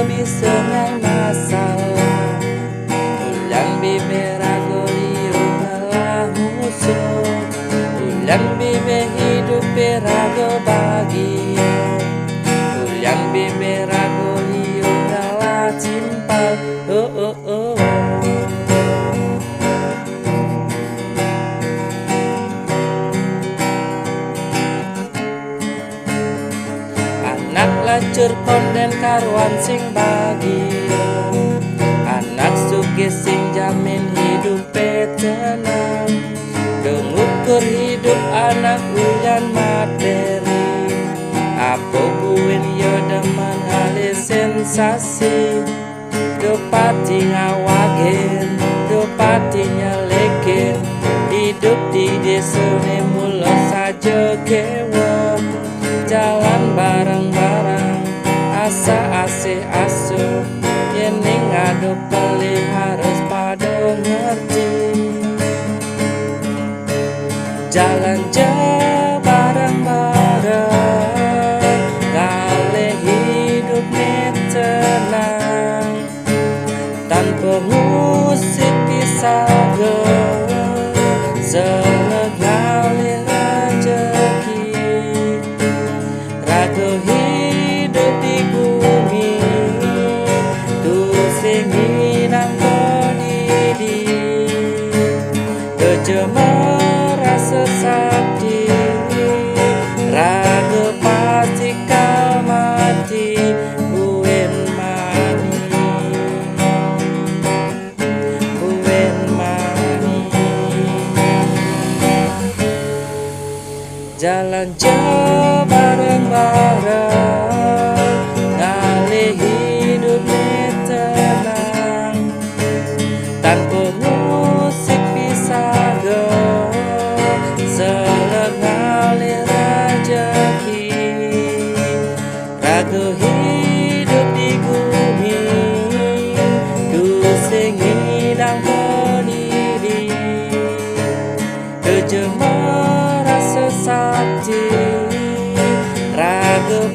bisa ngai masalah. Ulang bibe ragu liu kalah musuh. Ulang bibe hidup ragu bahagia. Ulang bibe ragu liu kalah timpal. Oh oh oh. Anak lacur konden karuan sing bahagia. Anak sugih sing jamin hidup tenang. Mengukur hidup anak uyan materi. Apa buin yo demen hale sensasi. Dopati ngawagen, dopati nyelekin. Hidup di desa ne mula saja kewon. Jalan bareng-bareng, asa asih asuh. Yeni ngadu pelih harus pada ngerti. Jalan jauh bareng-bareng, kali hidup ni tenang. Tanpa musik disaga, sengalir rezeki. Ragu hidup di bumi, tu sing hinang kodidi. Kejema rasa sakti, ragu pasti kau mati. Buen mani, buen mani. Jalan jauh bareng-bareng, ngalih hidup ni tenang. Tanpa musik pisaga, selengalir rezeki. Ragu hidup di bumi, tu sing hilang berdiri. Kejema rasa sakti, ragu